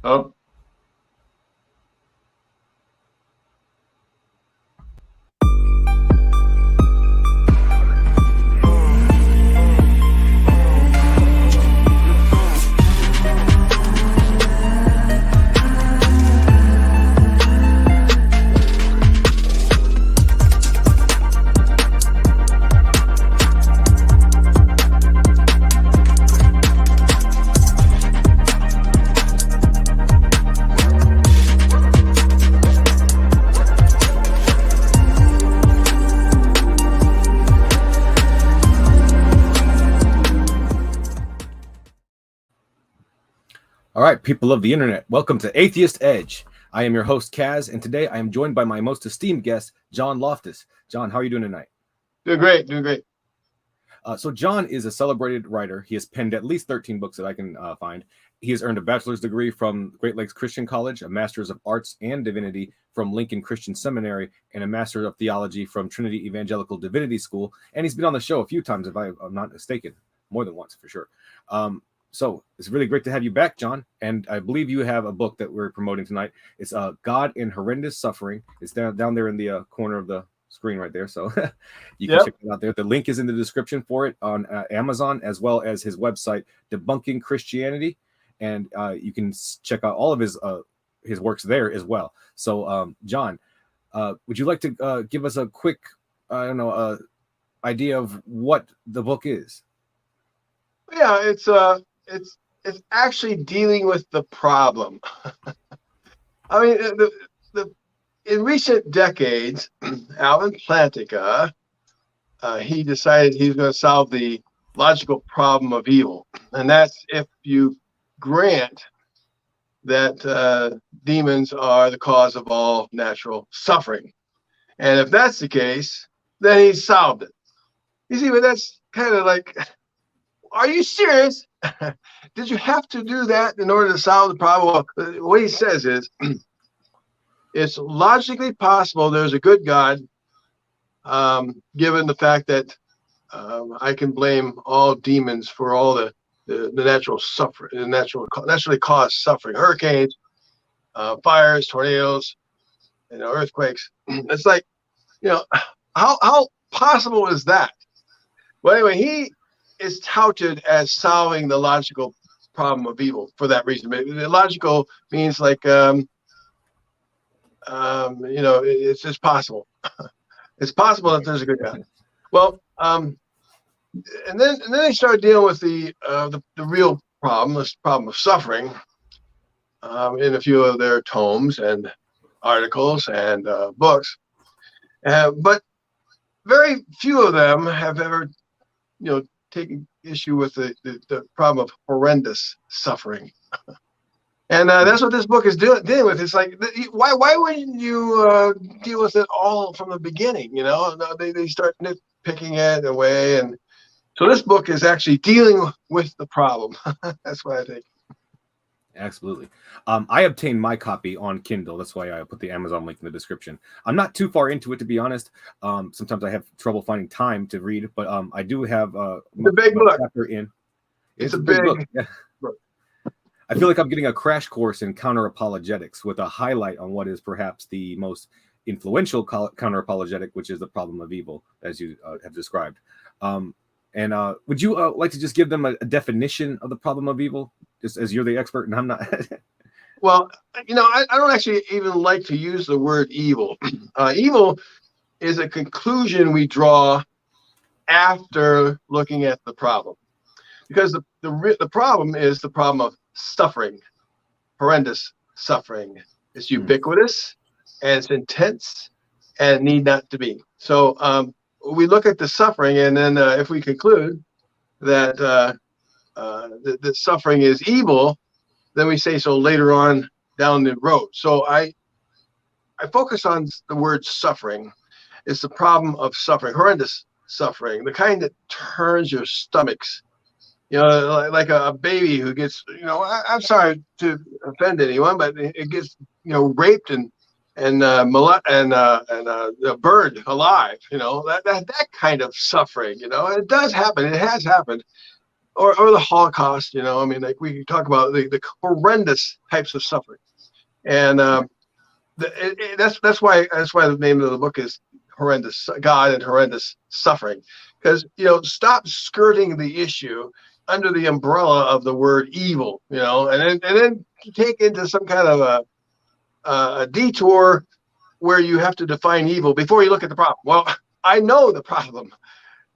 Oh. All right, people of the internet, welcome to Atheist Edge. I am your host, Kaz, and today I am joined by my most esteemed guest, John Loftus. John, how are you doing tonight? Doing great, doing great. So John is a celebrated writer. He has penned at least 13 books that I can find. He has earned a bachelor's degree from Great Lakes Christian College, a Masters of Arts and Divinity from Lincoln Christian Seminary, and a Masters of Theology from Trinity Evangelical Divinity School. And he's been on the show a few times, if I'm not mistaken, more than once for sure. So it's really great to have you back, John. And I believe you have a book that we're promoting tonight. It's God in Horrendous Suffering. It's down there in the corner of the screen right there. So you can check it out there. The link is in the description for it on Amazon, as well as his website, Debunking Christianity. And you can check out all of his works there as well. So, John, would you like to give us a quick, idea of what the book is? Yeah, it's actually dealing with the problem. I mean, in recent decades, Alvin Plantinga, he decided he was going to solve the logical problem of evil, and that's if you grant that demons are the cause of all natural suffering, and if that's the case, then he's solved it. You see, but that's kind of like, are you serious? Did you have to do that in order to solve the problem? Well, what he says is, it's logically possible there's a good God, given the fact that I can blame all demons for all the natural suffering, the naturally caused suffering, hurricanes, fires, tornadoes, earthquakes. It's like, how possible is that? Well, anyway, he is touted as solving the logical problem of evil for that reason. The logical means like, it's just possible. It's possible that there's a good God. Well, and then they started dealing with the real problem, this problem of suffering, in a few of their tomes and articles and books. But very few of them have ever, taking issue with the problem of horrendous suffering. And that's what this book is dealing with. It's like, why wouldn't you deal with it all from the beginning? They start nitpicking it away. And so this book is actually dealing with the problem. That's what I think. Absolutely. I obtained my copy on Kindle. That's why I put the Amazon link in the description. I'm not too far into it, to be honest. Sometimes I have trouble finding time to read, but I do have the big book. Chapter in. It's a big book. Yeah. I feel like I'm getting a crash course in counter-apologetics with a highlight on what is perhaps the most influential counter-apologetic, which is the problem of evil, as you have described. And would you like to just give them a definition of the problem of evil, just as you're the expert and I'm not? Well, I don't actually even like to use the word evil. Evil is a conclusion we draw after looking at the problem, because the problem is the problem of suffering, horrendous suffering. It's ubiquitous and it's intense and need not to be. So we look at the suffering, and then if we conclude that the suffering is evil, then we say so later on down the road. So I focus on the word suffering. It's the problem of suffering, horrendous suffering, the kind that turns your stomachs. Like a baby who gets, I'm sorry to offend anyone, but it gets, raped and burned alive. That kind of suffering. It does happen. It has happened. or the Holocaust. I mean, like we talk about the horrendous types of suffering, and that's why the name of the book is Horrendous God and Horrendous Suffering, because stop skirting the issue under the umbrella of the word evil, and then take into some kind of a detour where you have to define evil before you look at the problem. Well, I know the problem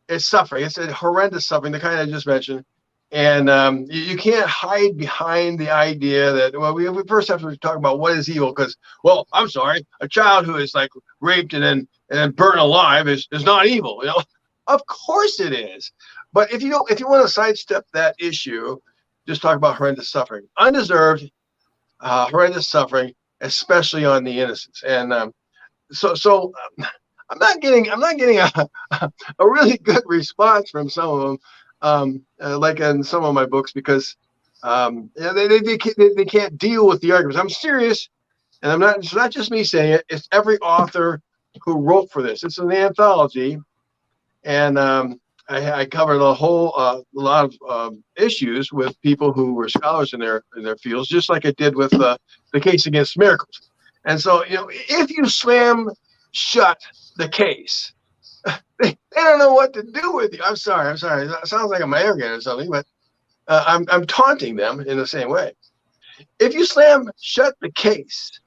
is suffering. It's a horrendous suffering, the kind I just mentioned. And you can't hide behind the idea that, well, we first have to talk about what is evil, because, well, I'm sorry, a child who is like raped and then burnt alive is not evil. Of course it is. But if you want to sidestep that issue, just talk about horrendous suffering, undeserved horrendous suffering, especially on the innocents. And so I'm not getting a really good response from some of them, like in some of my books, because they can't deal with the arguments. I'm serious, and it's not just me saying it. It's every author who wrote for this. It's an anthology, and I covered a whole lot of issues with people who were scholars in their fields, just like I did with the case against miracles. And so, if you slam shut the case, they don't know what to do with you. I'm sorry. It sounds like I'm arrogant or something, but I'm taunting them in the same way. If you slam shut the case,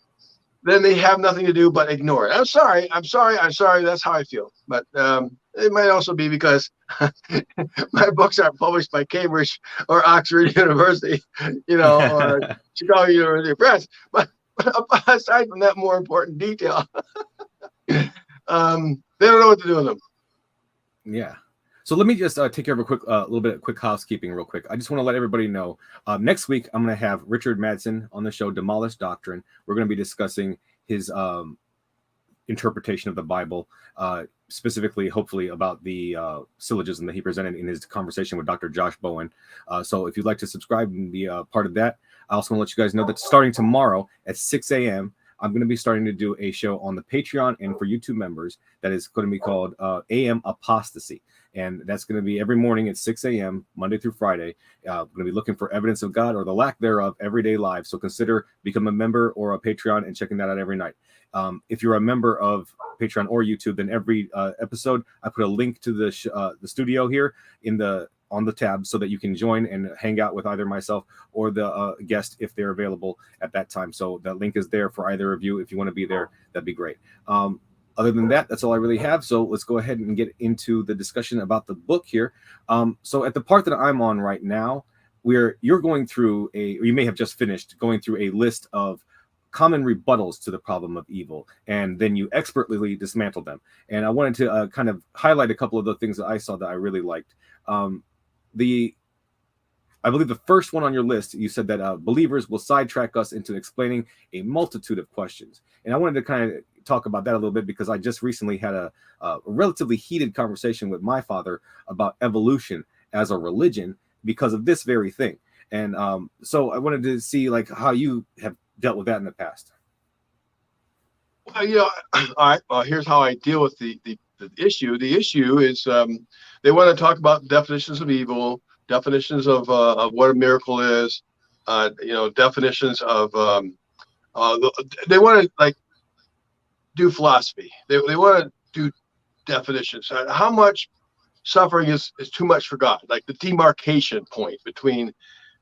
then they have nothing to do but ignore it. I'm sorry. That's how I feel. But it might also be because my books aren't published by Cambridge or Oxford University, or Chicago University Press. But aside from that more important detail, they don't know what to do with them. Yeah. So let me just take care of a little bit of quick housekeeping real quick. I just want to let everybody know, next week, I'm going to have Richard Madsen on the show, Demolish Doctrine. We're going to be discussing his interpretation of the Bible, specifically, hopefully, about the syllogism that he presented in his conversation with Dr. Josh Bowen. So if you'd like to subscribe and be a part of that, I also want to let you guys know that starting tomorrow at 6 a.m., I'm going to be starting to do a show on the Patreon and for YouTube members that is going to be called AM Apostasy. And that's going to be every morning at 6 a.m., Monday through Friday. Going to be looking for evidence of God or the lack thereof everyday lives. So consider becoming a member or a Patreon and checking that out every night. If you're a member of Patreon or YouTube, then every episode, I put a link to the studio here on the tab so that you can join and hang out with either myself or the guest if they're available at that time. So that link is there for either of you. If you want to be there, that'd be great. Other than that, that's all I really have. So let's go ahead and get into the discussion about the book here. So at the part that I'm on right now, you're going through or you may have just finished going through a list of common rebuttals to the problem of evil, and then you expertly dismantle them. And I wanted to kind of highlight a couple of the things that I saw that I really liked. I believe the first one on your list, you said that believers will sidetrack us into explaining a multitude of questions. And I wanted to kind of talk about that a little bit because I just recently had a relatively heated conversation with my father about evolution as a religion because of this very thing. And so I wanted to see like how you have dealt with that in the past. Well, all right. Well, here's how I deal with the issue. The issue is they want to talk about definitions of evil, definitions of what a miracle is, definitions of they want to like do philosophy. They want to do definitions. How much suffering is too much for God? Like the demarcation point between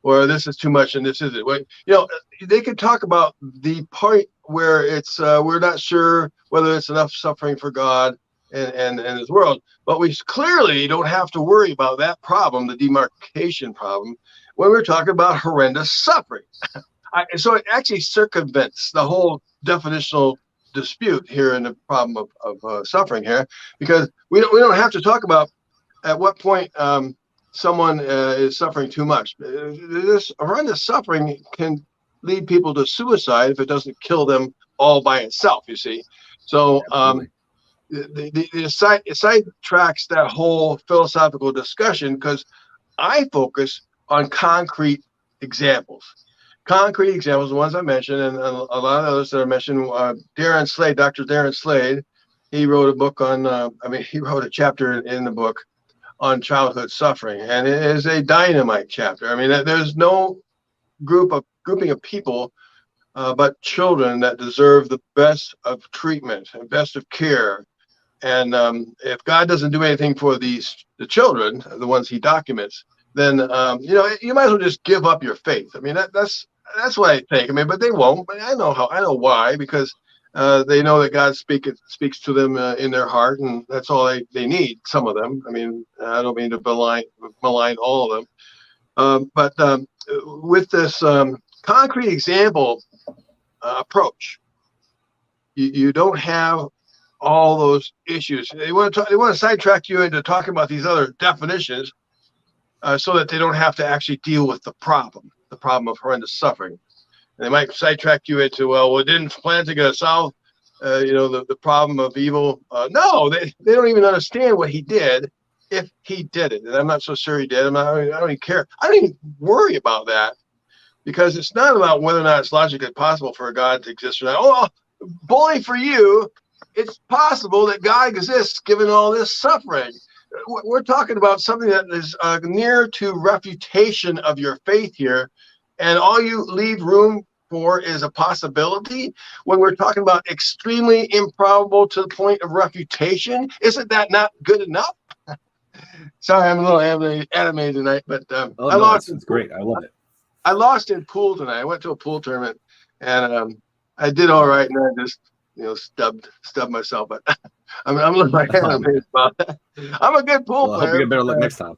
where this is too much and this isn't. They could talk about the point where it's we're not sure whether it's enough suffering for God and His world, but we clearly don't have to worry about that problem, the demarcation problem, when we're talking about horrendous suffering. So it actually circumvents the whole definitional dispute here in the problem of suffering here, because we don't have to talk about at what point someone is suffering too much. This horrendous suffering can lead people to suicide if it doesn't kill them all by itself, you see. So it sidetracks that whole philosophical discussion because I focus on concrete examples. Concrete examples, the ones I mentioned, and a lot of others that I mentioned. Darren Slade, Dr. Darren Slade, he wrote a book on, he wrote a chapter in the book on childhood suffering, and it is a dynamite chapter. I mean, there's no grouping of people but children that deserve the best of treatment and best of care. And if God doesn't do anything for the children, the ones he documents, then you might as well just give up your faith. I mean, that's what I think. I mean, but they won't. But I know why, because they know that God speaks to them in their heart, and that's all they need. Some of them. I mean, I don't mean to malign all of them, but with this concrete example approach, you don't have all those issues. They want to sidetrack you into talking about these other definitions, so that they don't have to actually deal with the problem of horrendous suffering. And they might sidetrack you into, well, didn't Plantinga solve the problem of evil? No, they don't even understand what he did, if he did it. And I'm not so sure he did. I don't even care. I don't even worry about that, because it's not about whether or not it's logically possible for a God to exist or not. Oh, bully for you, it's possible that God exists given all this suffering. We're talking about something that is near to refutation of your faith here, and all you leave room for is a possibility. When we're talking about extremely improbable to the point of refutation, isn't that not good enough? Sorry, I'm a little animated tonight, but I lost. It's great. I love it. I lost in pool tonight. I went to a pool tournament, and I did all right, and I just stubbed myself. But I'm a little animated about that. I'm a good pool player. I hope you get better luck next time.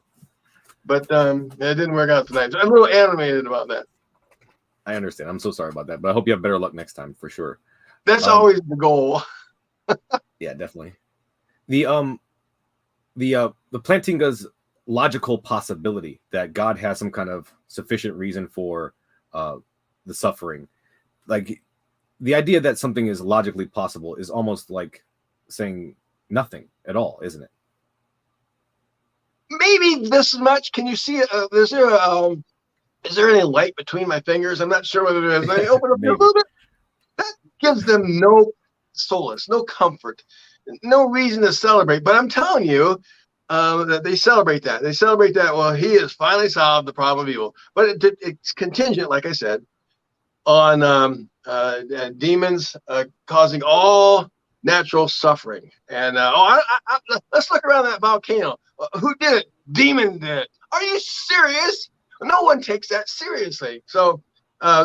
But it didn't work out tonight. So I'm a little animated about that. I understand. I'm so sorry about that, but I hope you have better luck next time for sure. That's always the goal. Yeah, definitely. The Plantinga's logical possibility that God has some kind of sufficient reason for the suffering, like the idea that something is logically possible, is almost like saying nothing at all, isn't it? Maybe this much. Can you see it? Is there any light between my fingers? I'm not sure whether there is. They open up a little bit. That gives them no solace, no comfort, no reason to celebrate. But I'm telling you that they celebrate that. They celebrate that, well, he has finally solved the problem of evil. But it's contingent, like I said, on demons causing all natural suffering. And let's look around that volcano. Who did it? Demon did it. Are you serious? No one takes that seriously. So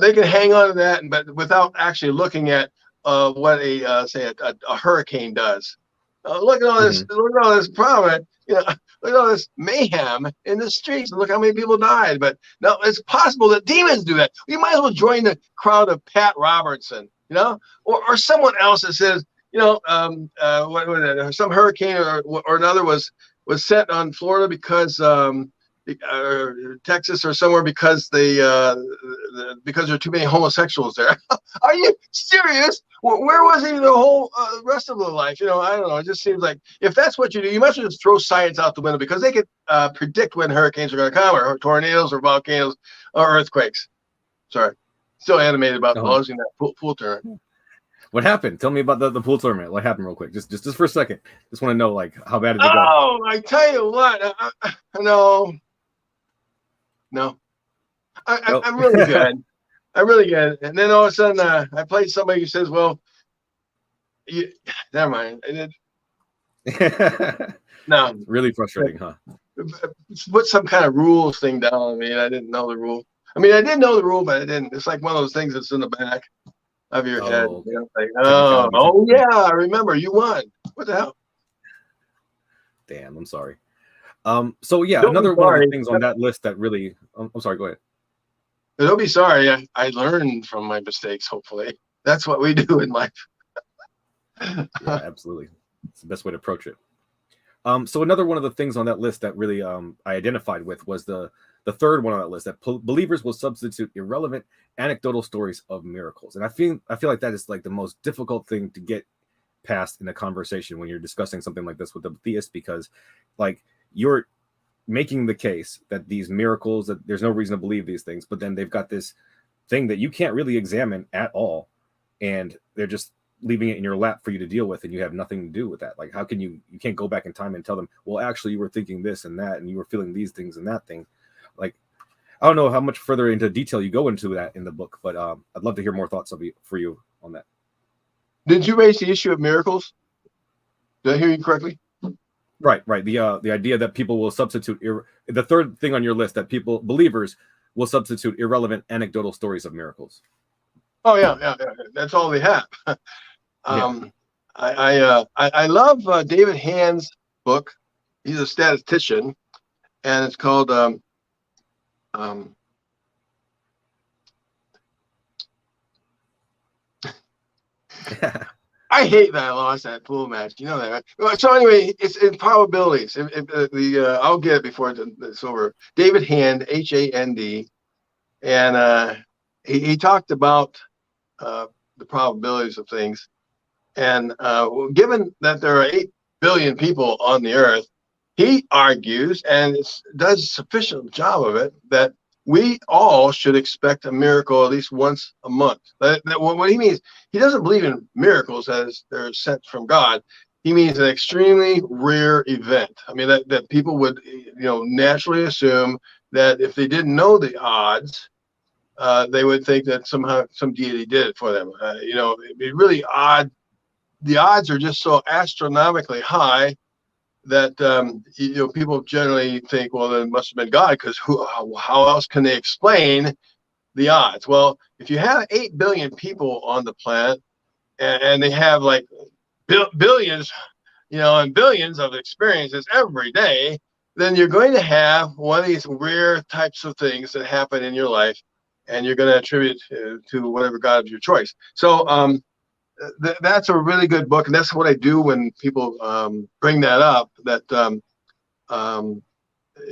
they can hang on to that, but without actually looking at what a hurricane does. Look at all this. Look at all this problem. Look at all this mayhem in the streets. Look how many people died. But no, it's possible that demons do that. You might as well join the crowd of Pat Robertson, or someone else that says, some hurricane or another was set on Florida because Texas or somewhere because because there are too many homosexuals there. Are you serious? Where was he the whole rest of the life? I don't know. It just seems like if that's what you do, you must just throw science out the window, because they could predict when hurricanes are going to come, or tornadoes, or volcanoes, or earthquakes. Sorry, still animated about losing that pool tournament. What happened? Tell me about the pool tournament. What happened, real quick? Just for a second. Just want to know, like, how bad did it go? Oh, I tell you what. No. I'm really good. I'm really good. And then all of a sudden, I played somebody who says, well, never mind. No. Really frustrating, huh? Put some kind of rules thing down. I mean, I didn't know the rule. I mean, I did know the rule, but I didn't. It's like one of those things that's in the back of your head. Like, yeah, I remember. You won. What the hell? Damn, I'm sorry. So yeah, another one of the things on that list that really, I'm sorry, go ahead. Don't be sorry. I learned from my mistakes, hopefully. That's what we do in life. Yeah, absolutely. It's the best way to approach it. So another one of the things on that list that really I identified with was the third one on that list, that believers will substitute irrelevant anecdotal stories of miracles. And I feel like that is like the most difficult thing to get past in a conversation when you're discussing something like this with a theist, because like you're making the case that these miracles, that there's no reason to believe these things, but then they've got this thing that you can't really examine at all, and they're just leaving it in your lap for you to deal with, and you have nothing to do with that. Like, how can you can't go back in time and tell them, well, actually, you were thinking this and that, and you were feeling these things and that thing. Like, I don't know how much further into detail you go into that in the book, but I'd love to hear more thoughts for you on that. Did you raise the issue of miracles? Did I hear you correctly? Right. The idea that people will substitute the third thing on your list, that believers will substitute irrelevant anecdotal stories of miracles. Oh yeah. That's all they have. I love David Hand's book. He's a statistician, and it's called I hate that I lost that pool match. You know that, right? So anyway, it's in probabilities. I'll get it before it's over. David Hand, Hand, and he talked about the probabilities of things. And given that there are 8 billion people on the earth, he argues, and does a sufficient job of it, that we all should expect a miracle at least once a month. What he means, he doesn't believe in miracles as they're sent from God. He means an extremely rare event. I mean, that people would, naturally assume that if they didn't know the odds, they would think that somehow some deity did it for them. It'd be really odd. The odds are just so astronomically high that people generally think, well, then it must have been God, because how else can they explain the odds? Well, if you have 8 billion people on the planet, and they have like billions, and billions of experiences every day, then you're going to have one of these rare types of things that happen in your life, and you're going to attribute to whatever God of your choice. So that's a really good book, and that's what I do when people bring that up. That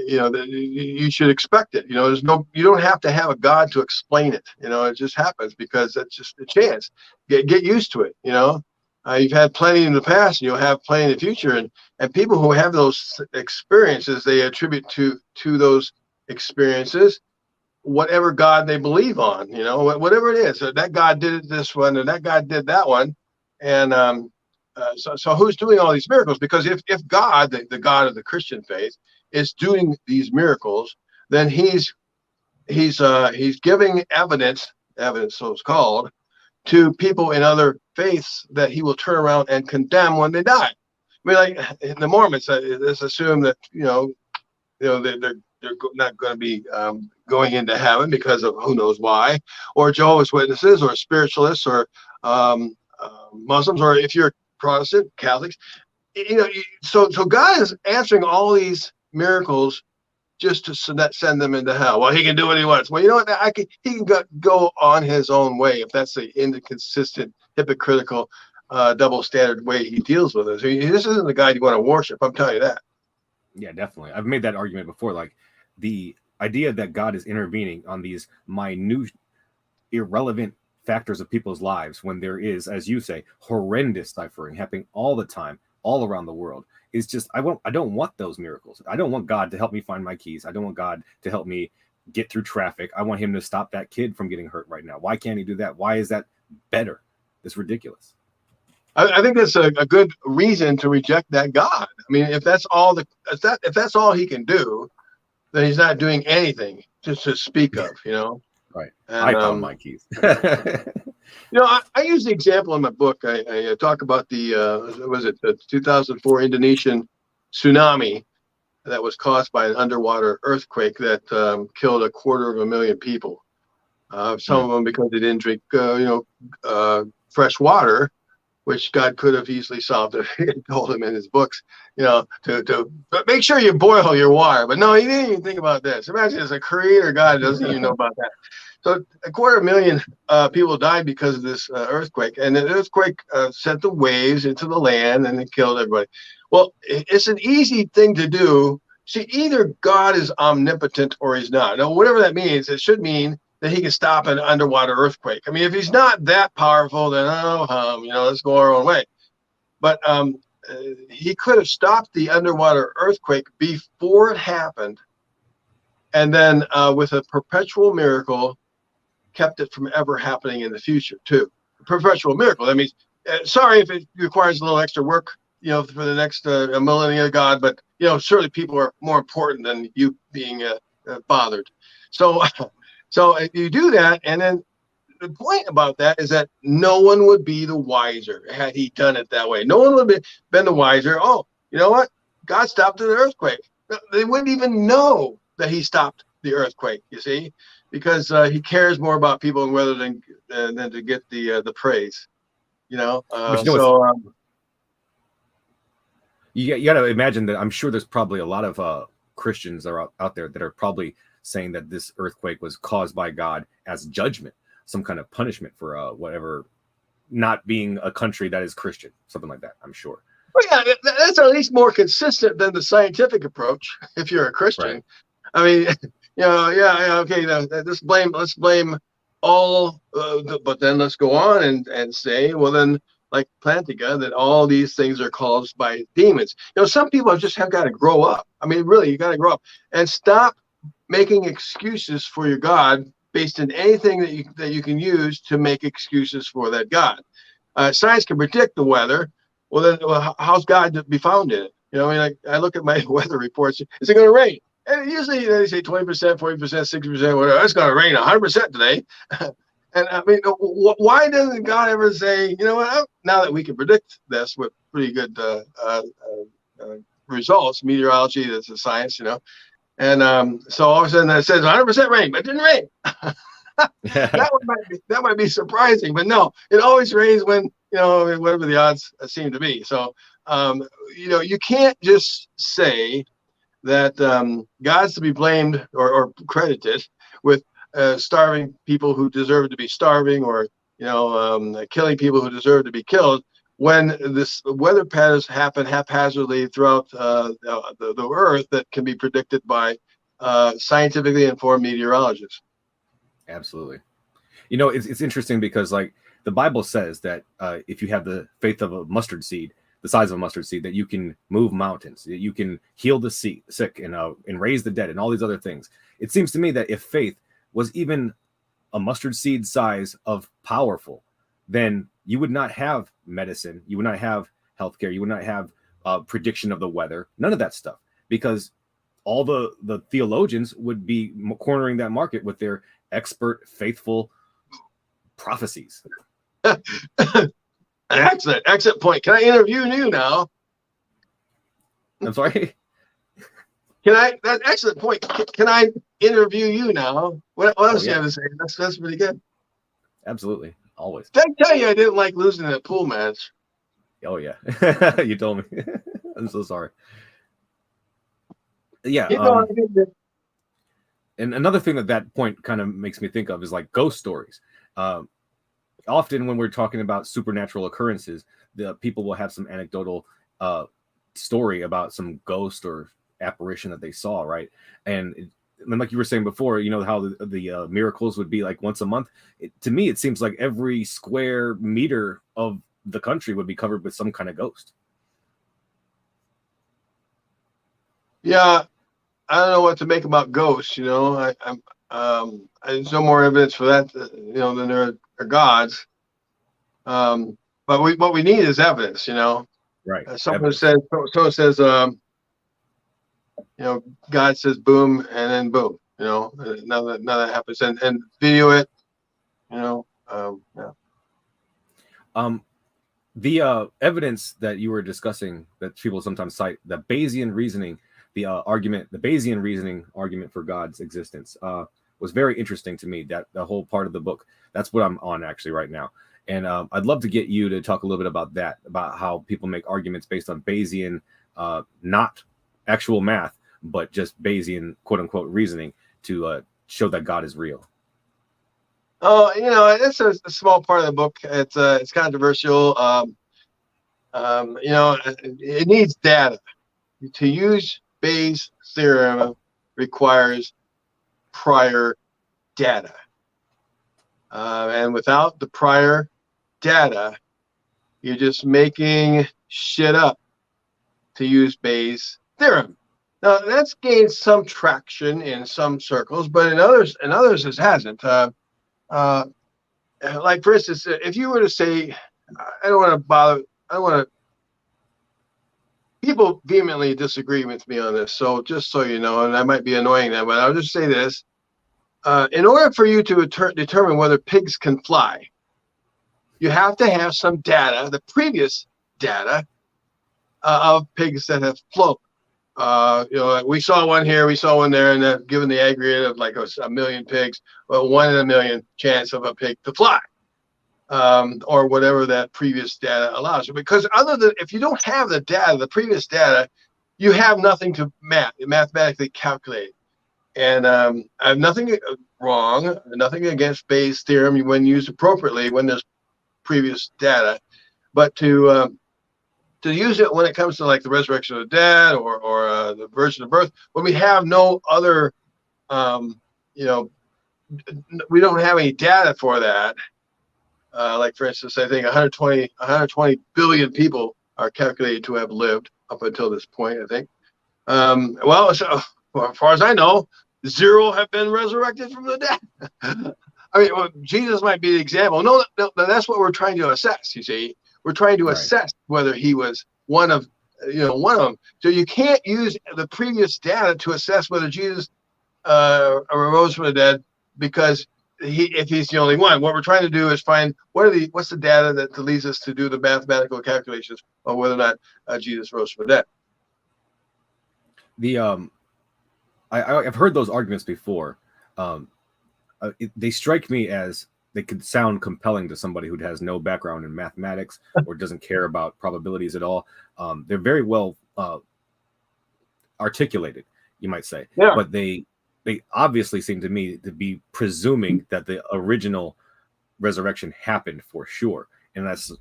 you should expect it. You don't have to have a God to explain it. It just happens because that's just a chance. Get used to it. You've had plenty in the past, and you'll have plenty in the future, and people who have those experiences, they attribute to those experiences whatever God they believe on, whatever it is. So that God did this one, and that God did that one. And so who's doing all these miracles? Because if God, the God of the Christian faith, is doing these miracles, then he's giving evidence, so it's called, to people in other faiths that he will turn around and condemn when they die. I mean, like the Mormons, let's assume that they're not going to be going into heaven because of who knows why, or Jehovah's Witnesses, or spiritualists, or Muslims, or if you're Protestant, Catholics. So God is answering all these miracles just to send them into hell. Well, he can do what he wants. Well, you know what? He can go on his own way if that's the inconsistent, hypocritical, double standard way he deals with it. So this isn't the guy you want to worship. I'm telling you that. Yeah, definitely. I've made that argument before. Like, the idea that God is intervening on these minute, irrelevant factors of people's lives, when there is, as you say, horrendous suffering happening all the time, all around the world, is just, I don't want those miracles. I don't want God to help me find my keys. I don't want God to help me get through traffic. I want him to stop that kid from getting hurt right now. Why can't he do that? Why is that better? It's ridiculous. I think that's a good reason to reject that God. I mean, if that's all he can do, then he's not doing anything just to speak of, Right. And, I found my keys. I use the example in my book. I talk about the 2004 Indonesian tsunami that was caused by an underwater earthquake that killed 250,000 people. Some of them because they didn't drink, fresh water, which God could have easily solved if he had told him in his books, but make sure you boil your water. But no, he didn't even think about this. Imagine as a creator God doesn't even know about that. So 250,000 people died because of this earthquake, and the earthquake sent the waves into the land and it killed everybody. Well, it's an easy thing to do. See, either God is omnipotent or he's not. Now, whatever that means, it should mean that he can stop an underwater earthquake. I mean, if he's not that powerful, then let's go our own way. But he could have stopped the underwater earthquake before it happened, and then with a perpetual miracle, kept it from ever happening in the future too. A perpetual miracle. That means sorry if it requires a little extra work, for the next millennia of God, but surely people are more important than you being bothered. So, so you do that, and then the point about that is that no one would be the wiser had he done it that way. No one would have been the wiser. Oh, you know what? God stopped an earthquake. They wouldn't even know that he stopped the earthquake, you see, because he cares more about people and weather than to get the praise, But you got to imagine that I'm sure there's probably a lot of Christians that are out there that are probably saying that this earthquake was caused by God as judgment, some kind of punishment for whatever, not being a country that is Christian, something like that, I'm sure. Well, yeah, that's at least more consistent than the scientific approach if you're a Christian. Right. I mean, okay, let's blame all, but then let's go on and say, well, then, like Plantinga, that all these things are caused by demons. Some people just have got to grow up. I mean, really, you got to grow up and stop making excuses for your God based on anything that you can use to make excuses for that God. Science can predict the weather. Well, then, how's God to be found in it? I mean, like, I look at my weather reports. Is it going to rain? And usually they say 20%, 40%, 60%, whatever. It's going to rain 100% today. And I mean, why doesn't God ever say, you know what? Now that we can predict this with pretty good results, meteorology, that's a science, and so all of a sudden it says 100% rain, but it didn't rain. that might be surprising, but no, it always rains when whatever the odds seem to be. So you can't just say that God's to be blamed or credited with starving people who deserve to be starving, or killing people who deserve to be killed, when this weather patterns happen haphazardly throughout the earth that can be predicted by scientifically informed meteorologists. Absolutely. It's interesting because, like, the Bible says that if you have the faith of a mustard seed, the size of a mustard seed, that you can move mountains, that you can heal the sick and raise the dead and all these other things. It seems to me that if faith was even a mustard seed size of powerful, then you would not have medicine, you would not have healthcare, you would not have prediction of the weather, none of that stuff, because all the theologians would be cornering that market with their expert, faithful prophecies. Excellent point. Can I interview you now? I'm sorry? That's excellent point. Can I interview you now? What else do you have to say? That's pretty good. Absolutely. Always. Did I tell you I didn't like losing that pool match? Oh, yeah. You told me. I'm so sorry. Yeah. And another thing that point kind of makes me think of is like ghost stories. Often when we're talking about supernatural occurrences, the people will have some anecdotal story about some ghost or apparition that they saw, right? And like you were saying before, how the miracles would be like once a month. To me, it seems like every square meter of the country would be covered with some kind of ghost. Yeah, I don't know what to make about ghosts. There's no more evidence for that, than there are gods. But what we need is evidence. Right. Someone says, God says boom, and then boom. Now that happens, and video it. Yeah. The evidence that you were discussing that people sometimes cite, the Bayesian reasoning, the Bayesian reasoning argument for God's existence, was very interesting to me. That the whole part of the book, that's what I'm on actually right now. And I'd love to get you to talk a little bit about that, about how people make arguments based on Bayesian, not actual math, but just Bayesian quote unquote reasoning to show that God is real. Oh, it's a small part of the book. It's controversial. It needs data. To use Bayes' theorem requires prior data. And without the prior data, you're just making shit up to use Bayes' theorem. Now, that's gained some traction in some circles, but in others it hasn't. Like, for instance, if you were to say I don't want to bother. I don't want to. People vehemently disagree with me on this, so just so you know, and I might be annoying them, but I'll just say this: in order for you to determine whether pigs can fly, you have to have some data, the previous data of pigs that have flown. We saw one here, we saw one there, and given the aggregate of like a million pigs, well, 1 in a million chance of a pig to fly, or whatever that previous data allows you. Because if you don't have the data, the previous data, you have nothing to mathematically calculate. And I have nothing wrong, nothing against Bayes' theorem when used appropriately when there's previous data, but to use it when it comes to like the resurrection of the dead or the virgin of birth, when we have no other, we don't have any data for that. Like for instance, I think 120 billion people are calculated to have lived up until this point, I think. So as far as I know, 0 have been resurrected from the dead. I mean, well, Jesus might be the example. No, that's what we're trying to assess. You see, we're trying to assess whether he was one of them. So you can't use the previous data to assess whether Jesus arose from the dead, because if he's the only one. What we're trying to do is find what's the data that leads us to do the mathematical calculations on whether or not Jesus rose from the dead. I've heard those arguments before. They strike me as they could sound compelling to somebody who has no background in mathematics or doesn't care about probabilities at all. They're very well articulated, you might say, but they obviously seem to me to be presuming that the original resurrection happened for sure, and that's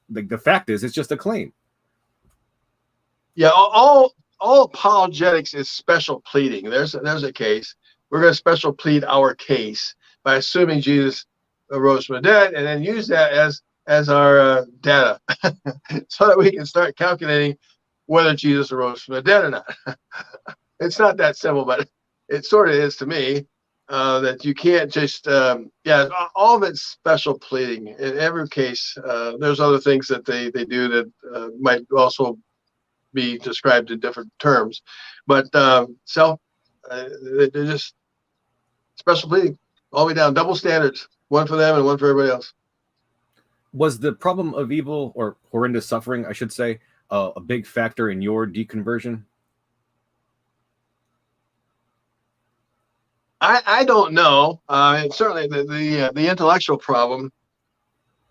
the fact is it's just a claim. Yeah, all apologetics is special pleading. There's a case. We're going to special plead our case by assuming Jesus arose from the dead, and then use that as our data, so that we can start calculating whether Jesus arose from the dead or not. It's not that simple, but it sort of is to me. That you can't just all of it's special pleading. In every case, there's other things that they do that might also be described in different terms, but they're just special pleading all the way down, double standards, one for them and one for everybody else. Was the problem of evil, or horrendous suffering, I should say, a big factor in your deconversion? I don't know. Certainly the intellectual problem.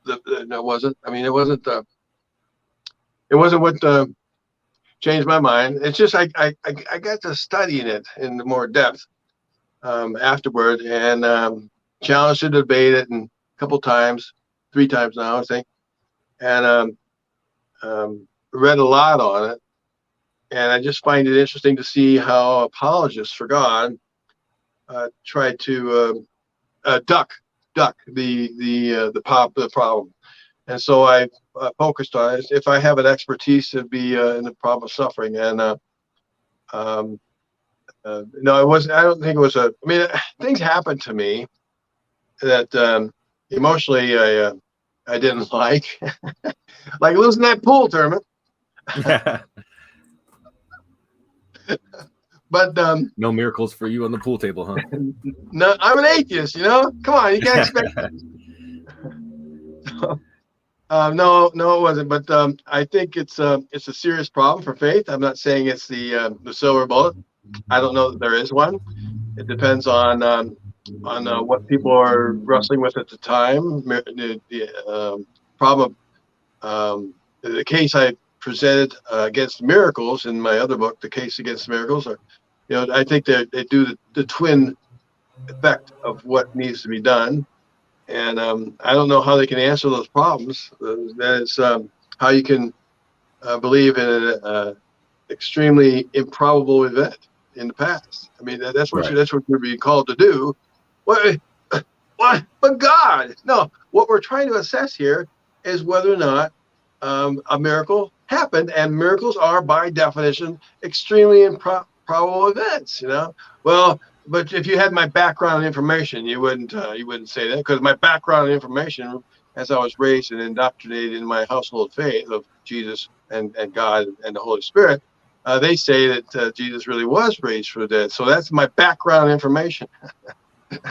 It wasn't. I mean, it wasn't what changed my mind. It's just I got to studying it in more depth afterward, and challenged to debate it a couple times, 3 times now, I think, and read a lot on it. And I just find it interesting to see how apologists for God try to duck the problem. And so I focused on it. If I have an expertise, it'd be in the problem of suffering. And no, it wasn't. I don't think it was I mean, things happened to me that emotionally I didn't like, like losing that pool tournament. But no miracles for you on the pool table, huh? No, I'm an atheist. Come on, you can't expect it. No, it wasn't. But I think it's a serious problem for faith. I'm not saying it's the silver bullet. I don't know that there is one. It depends on what people are wrestling with at the time. The problem, the case I presented against miracles in my other book, The Case Against Miracles, are, I think they do the twin effect of what needs to be done. And I don't know how they can answer those problems. That is how you can believe in an extremely improbable event in the past. I mean, that's what you're being called to do. What? But God, no. What we're trying to assess here is whether or not a miracle happened, and miracles are, by definition, extremely improbable events. Well, but if you had my background information, you wouldn't say that, because my background information as I was raised and indoctrinated in my household faith of Jesus and God and the Holy Spirit, they say that Jesus really was raised from the dead. So that's my background information.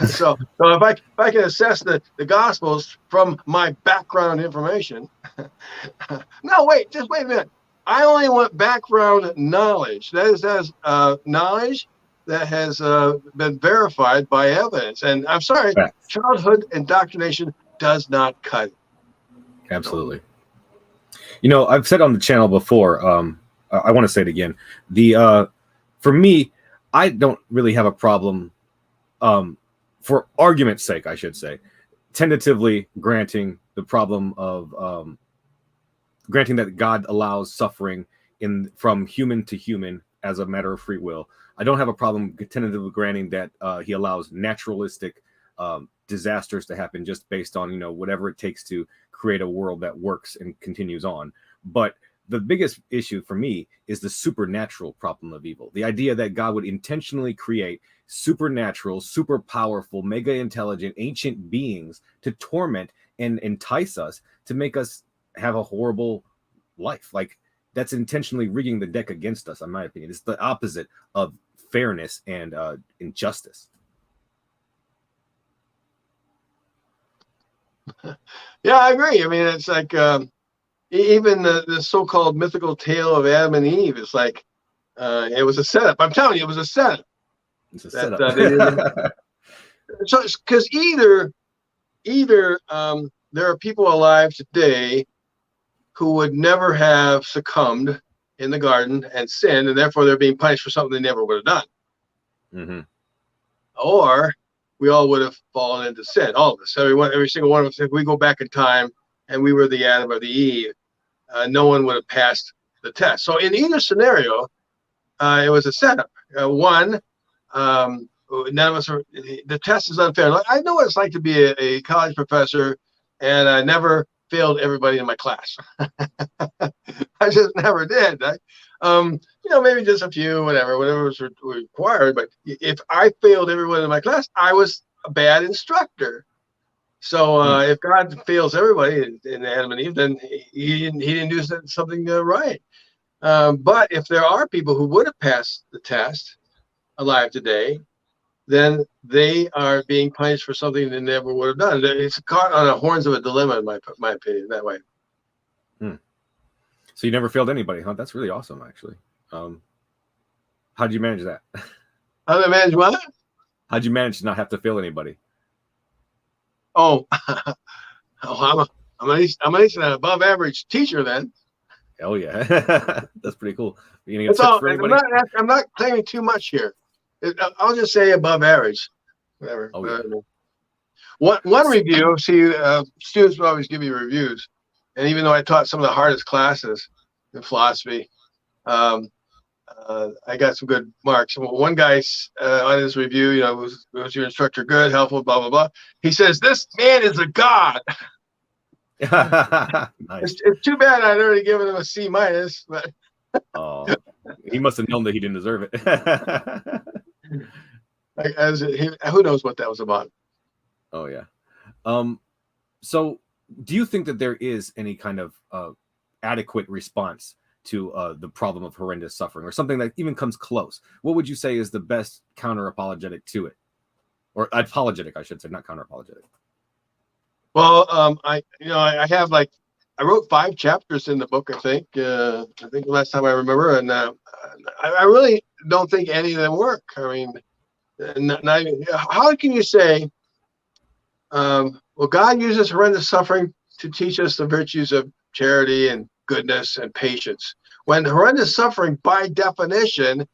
So if I can assess the Gospels from my background information, no, just wait a minute. I only want background knowledge. That is knowledge that has been verified by evidence. And I'm sorry, childhood indoctrination does not cut it. Absolutely. You know, I've said on the channel before, I want to say it again. For me, I don't really have a problem, for argument's sake, I should say, tentatively granting the problem of granting that God allows suffering from human to human as a matter of free will. I don't have a problem tentatively granting that he allows naturalistic disasters to happen just based on, whatever it takes to create a world that works and continues on. But the biggest issue for me is the supernatural problem of evil. The idea that God would intentionally create supernatural, super powerful, mega intelligent, ancient beings to torment and entice us to make us have a horrible life. Like, that's intentionally rigging the deck against us, in my opinion. It's the opposite of fairness and injustice. Yeah, I agree. I mean, it's like even the so-called mythical tale of Adam and Eve is like it was a setup. I'm telling you, it was a setup. It's a setup. So, because either there are people alive today who would never have succumbed in the garden and sinned, and therefore they're being punished for something they never would have done. Mm-hmm. Or we all would have fallen into sin, all of us. Every single one of us, if we go back in time and we were the Adam or the Eve, no one would have passed the test. So in either scenario, it was a setup. None of us are, the test is unfair. Like, I know what it's like to be a college professor, and I never failed everybody in my class. I just never did. Maybe just a few, whatever was required. But if I failed everyone in my class, I was a bad instructor. So if God fails everybody in Adam and Eve, then he didn't do something right. But if there are people who would have passed the test alive today, then they are being punished for something they never would have done. It's caught on the horns of a dilemma, in my opinion, that way. So you never failed anybody, huh? That's really awesome, actually. How'd you manage that? How did I manage what? How'd you manage to not have to fail anybody? Oh, I'm at least an above average teacher then. Oh yeah, that's pretty cool. That's all. I'm not claiming too much here. I'll just say above average, whatever. Oh, yeah. One review. See, students will always give me reviews, and even though I taught some of the hardest classes in philosophy, I got some good marks. One guy on his review, was your instructor good, helpful, blah blah blah. He says this man is a god. Nice. It's too bad I'd already given him a C-, but oh, he must have known that he didn't deserve it. Who knows what that was about? Oh yeah. So do you think that there is any kind of adequate response to the problem of horrendous suffering, or something that even comes close? What would you say is the best counter apologetic to it, or apologetic, I should say, not counter apologetic? Well, I have I wrote 5 chapters in the book. I think the last time I remember, and I really don't think any of them work. I mean, not even, how can you say, well, God uses horrendous suffering to teach us the virtues of charity and goodness and patience, when horrendous suffering, by definition,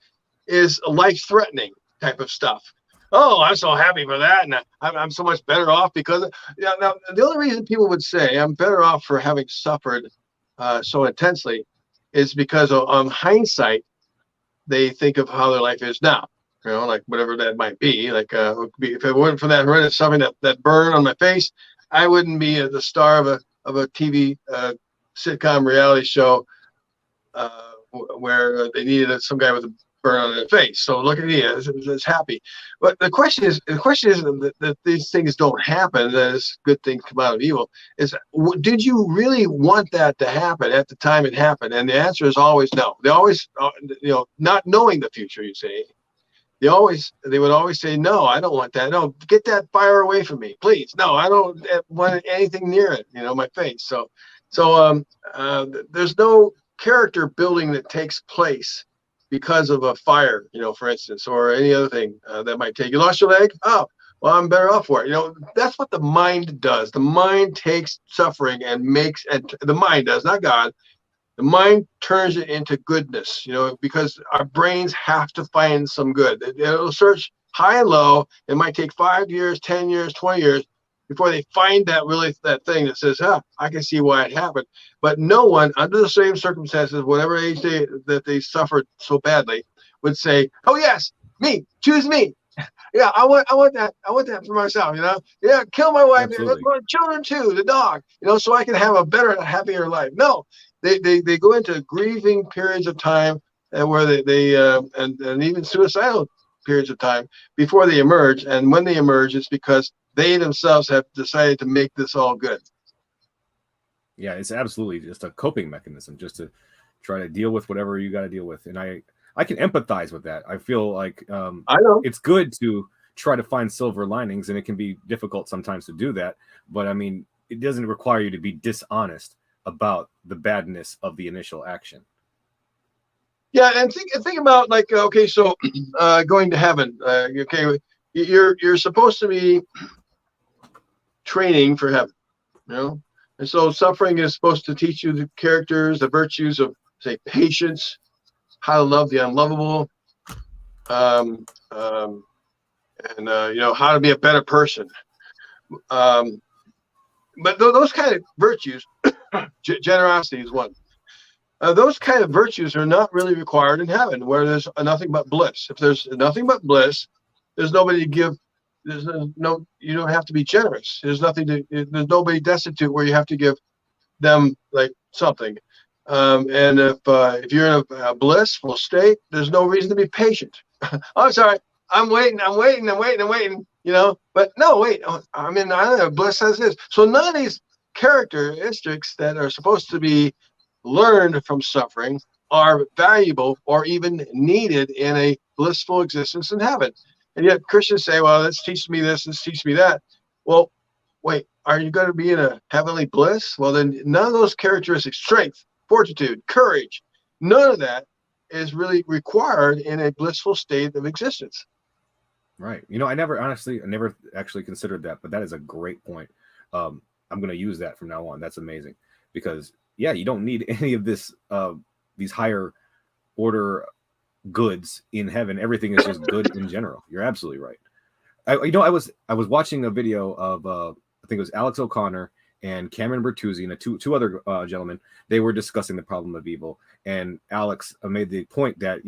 is life-threatening type of stuff? Oh, I'm so happy for that, and I'm so much better off because now the only reason people would say I'm better off for having suffered so intensely is because on hindsight they think of how their life is now. Like whatever that might be. Like if it weren't for that horrendous suffering, that burn on my face, I wouldn't be the star of a TV sitcom reality show where they needed some guy with burn on their face. So look at here, it's happy. But the question is that these things don't happen. That good things come out of evil. Is did you really want that to happen at the time it happened? And the answer is always no. They always, not knowing the future. You say they would always say, no, I don't want that. No, get that fire away from me, please. No, I don't want anything near it. My face. So there's no character building that takes place because of a fire, for instance, or any other thing that might take. You lost your leg? Oh, well, I'm better off for it. That's what the mind does. The mind takes suffering and the mind does, not God. The mind turns it into goodness, because our brains have to find some good. It'll search high and low. It might take 5 years, 10 years, 20 years before they find that thing that says, I can see why it happened. But no one, under the same circumstances, whatever age they suffered so badly, would say, oh yes, me, choose me. Yeah, I want that. I want that for myself, Yeah, kill my wife, my children too, the dog, so I can have a better, happier life. No, they go into grieving periods of time where they and even suicidal periods of time before they emerge. And when they emerge, it's because they themselves have decided to make this all good. Yeah, it's absolutely just a coping mechanism, just to try to deal with whatever you got to deal with. And I can empathize with that. I feel like I know it's good to try to find silver linings, and it can be difficult sometimes to do that. But I mean, it doesn't require you to be dishonest about the badness of the initial action. Yeah, and think about so going to heaven. Okay, you're supposed to be training for heaven, and so suffering is supposed to teach you the characters, the virtues of, say, patience, how to love the unlovable, and how to be a better person. But those kind of virtues, generosity is one. Those kind of virtues are not really required in heaven, where there's nothing but bliss. If there's nothing but bliss, there's nobody to give. There's no. You don't have to be generous. There's There's nobody destitute where you have to give them like something. And if you're in a blissful state, there's no reason to be patient. Oh, I'm sorry. I'm waiting. But no, wait. I don't know. Bliss says this. So none of these characteristics that are supposed to be learned from suffering are valuable or even needed in a blissful existence in heaven. And yet Christians say, well, let's teach me this, let's teach me that. Well, wait, are you going to be in a heavenly bliss? Well, then none of those characteristics, strength, fortitude, courage, none of that is really required in a blissful state of existence. Right. I never actually considered that, but that is a great point. I'm going to use that from now on. That's amazing, because yeah, you don't need any of this, these higher order goods in heaven. Everything is just good in general. You're absolutely right. I was watching a video of I think it was Alex O'Connor and Cameron Bertuzzi and two other gentlemen. They were discussing the problem of evil, and Alex made the point that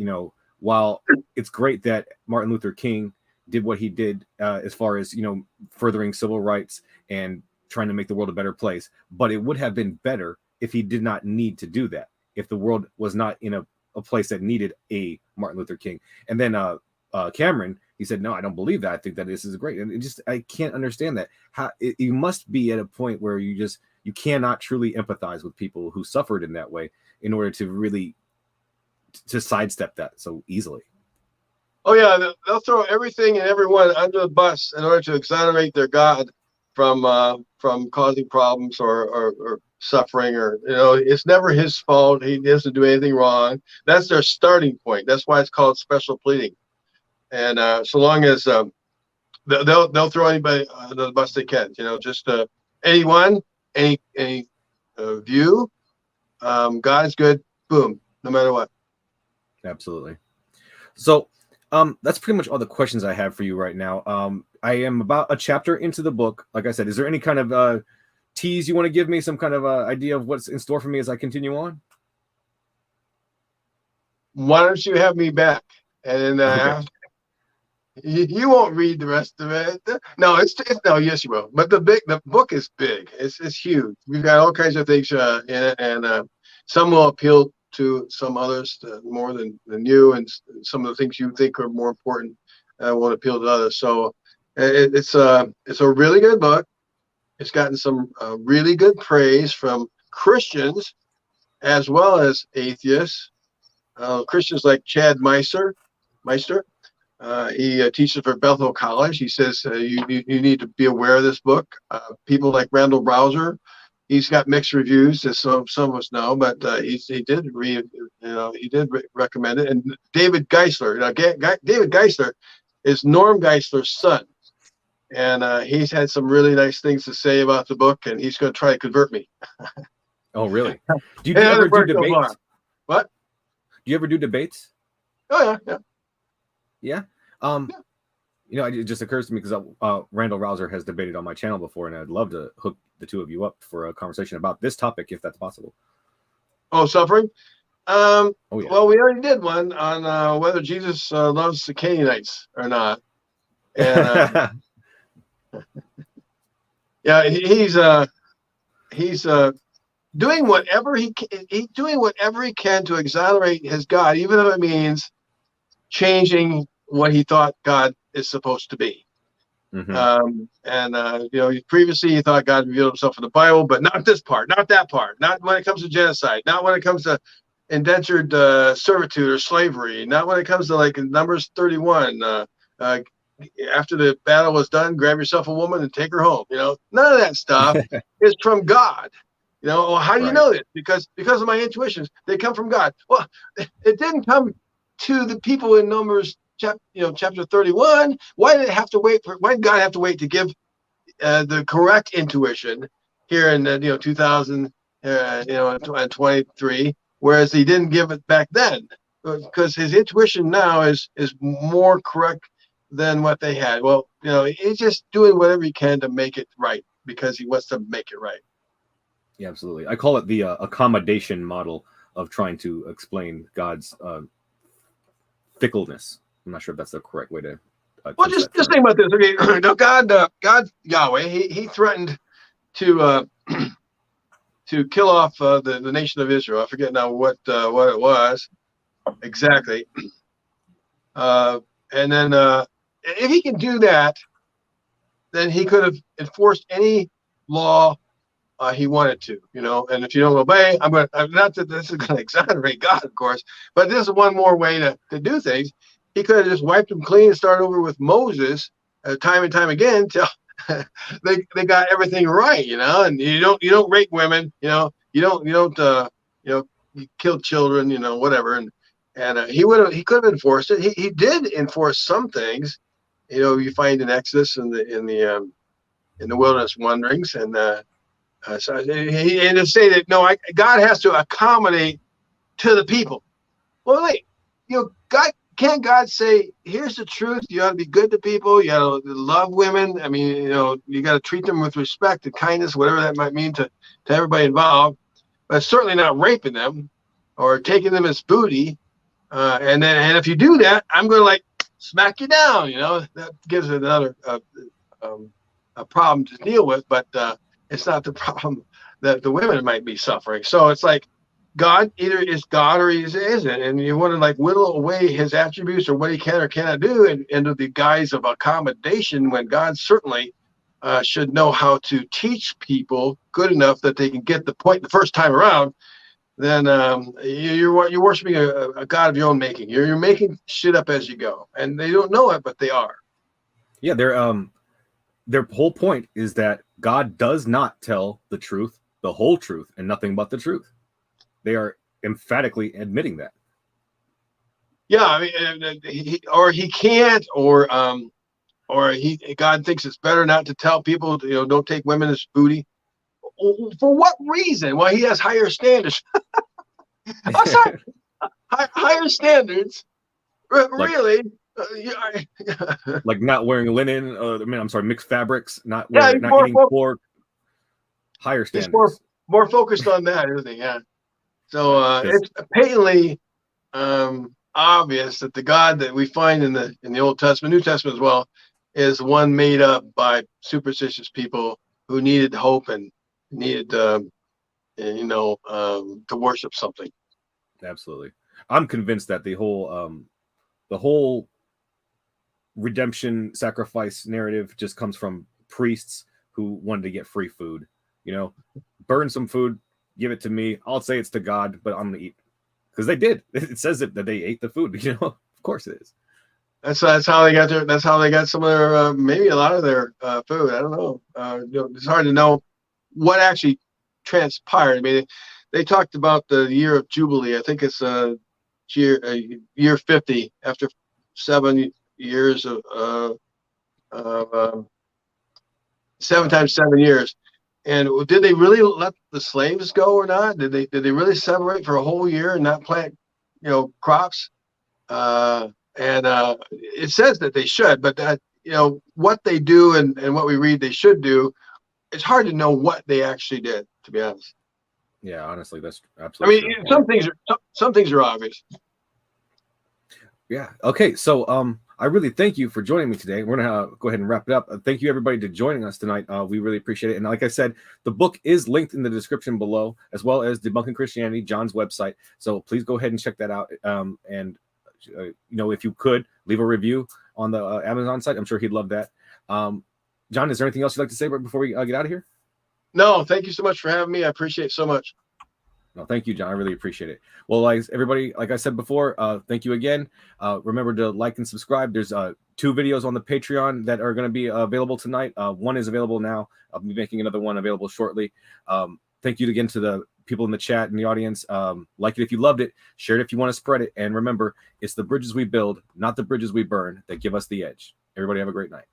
while it's great that Martin Luther King did what he did as far as furthering civil rights and trying to make the world a better place, but it would have been better if he did not need to do that, if the world was not in a place that needed a Martin Luther King. And then Cameron, he said, no, I don't believe that. I think that this is great. And I can't understand that. You must be at a point where you cannot truly empathize with people who suffered in that way in order to really to sidestep that so easily. Oh yeah, they'll throw everything and everyone under the bus in order to exonerate their God from causing problems or suffering, or it's never his fault. He doesn't do anything wrong. That's their starting point. That's why it's called special pleading. And so long as they'll throw anybody under the bus they can, just anyone, any view. God is good. Boom, no matter what. Absolutely. So that's pretty much all the questions I have for you right now. I am about a chapter into the book. Like I said, is there any kind of tease you want to give me, some kind of idea of what's in store for me as I continue on? Why don't you have me back? And then Okay. you won't read the rest of it. No, no, yes, you will. But the book is big. It's huge. We've got all kinds of things in it, and some will appeal to some others more than you, and some of the things you think are more important won't appeal to others. So it's a really good book. It's gotten some really good praise from Christians as well as atheists. Christians like Chad Meister. He teaches for Bethel College. He says you need to be aware of this book. People like Randall Browser, he's got mixed reviews, as some of us know, but he did recommend it. And David Geisler. David Geisler is Norm Geisler's son, and he's had some really nice things to say about the book, and he's going to try to convert me. Oh, really? Do you ever do debates? So what? Do you ever do debates? Oh yeah. Yeah. You know, it just occurs to me because Randall Rouser has debated on my channel before, and I'd love to hook the two of you up for a conversation about this topic, if that's possible. Oh, suffering. Oh, yeah. Well, we already did one on whether Jesus loves the Canaanites or not, and yeah, he's doing whatever he's doing whatever he can to exonerate his God, even if it means changing what he thought God is supposed to be. Mm-hmm. Previously he thought God revealed himself in the Bible, but not this part, not that part, not when it comes to genocide, not when it comes to indentured servitude or slavery, not when it comes to like Numbers 31. After the battle was done, grab yourself a woman and take her home. None of that stuff is from God. Well, how do you know this? Because of my intuitions, they come from God. Well, it didn't come to the people in Numbers chapter 31. Why did why did God have to wait to give the correct intuition here in 2023, whereas he didn't give it back then? Because his intuition now is more correct than what they had. Well, he's just doing whatever he can to make it right because he wants to make it right. Yeah, absolutely. I call it the accommodation model of trying to explain God's fickleness. I'm not sure if that's the correct way to. Well, just think about this. Okay, now God Yahweh, he threatened to kill off the nation of Israel. I forget now what it was exactly. And then if he can do that, then he could have enforced any law he wanted to, and if you don't obey, not that this is going to exonerate God, of course, but this is one more way to do things. He could have just wiped them clean and started over with Moses time and time again till they got everything right, and you don't rape women, you kill children, whatever, and he could have enforced it. He did enforce some things, you find in Exodus and in the wilderness wanderings, and so to say that God has to accommodate to the people. Well, wait, can't God say, here's the truth? You ought to be good to people. You ought to love women. I mean, you got to treat them with respect and kindness, whatever that might mean to everybody involved. But certainly not raping them or taking them as booty. And if you do that, I'm going to like smack you down. That gives it another a problem to deal with. But it's not the problem that the women might be suffering. So it's like God either is God or he isn't, and you want to like whittle away his attributes or what he can or cannot do into the guise of accommodation, when God certainly should know how to teach people good enough that they can get the point the first time around. Then you're worshiping a God of your own making. You're making shit up as you go, and they don't know it, but they are. Yeah, their whole point is that God does not tell the truth, the whole truth, and nothing but the truth. They are emphatically admitting that. Yeah, I mean, he can't, or God thinks it's better not to tell people, don't take women as booty. For what reason? Well, he has higher standards. I'm sorry, higher standards. Really? Like not wearing linen. I'm sorry, mixed fabrics. Not eating pork. Higher standards. He's more focused on that, isn't he? Yeah. So it's patently obvious that the God that we find in the Old Testament, New Testament as well, is one made up by superstitious people who needed hope and needed to worship something. Absolutely. I'm convinced that the whole redemption sacrifice narrative just comes from priests who wanted to get free food. You know, burn some food, give it to me. I'll say it's to God, but I'm gonna eat, because they did. It says that they ate the food. You know, of course it is. That's how they got their. That's how they got some of their maybe a lot of their food. I don't know. It's hard to know what actually transpired. I mean, they talked about the year of Jubilee. I think it's year 50 after 7 years of 7 times 7 years. And did they really let the slaves go or not? Did they really separate for a whole year and not plant, crops? And it says that they should, but that, what they do and what we read they should do, it's hard to know what they actually did, to be honest. Yeah, honestly, that's absolutely true. Some things are obvious. Yeah. Okay. So I really thank you for joining me today. We're gonna go ahead and wrap it up. Thank you everybody to joining us tonight. We really appreciate it. And like I said, the book is linked in the description below, as well as Debunking Christianity, John's website. So please go ahead and check that out. And if you could leave a review on the Amazon site, I'm sure he'd love that. John, is there anything else you'd like to say before we get out of here? No, thank you so much for having me. I appreciate it so much. No, thank you, John. I really appreciate it. Well, everybody, like I said before, thank you again. Remember to like and subscribe. There's 2 videos on the Patreon that are going to be available tonight. One is available now. I'll be making another one available shortly. Thank you again to the people in the chat and the audience. Like it if you loved it. Share it if you want to spread it. And remember, it's the bridges we build, not the bridges we burn, that give us the edge. Everybody have a great night.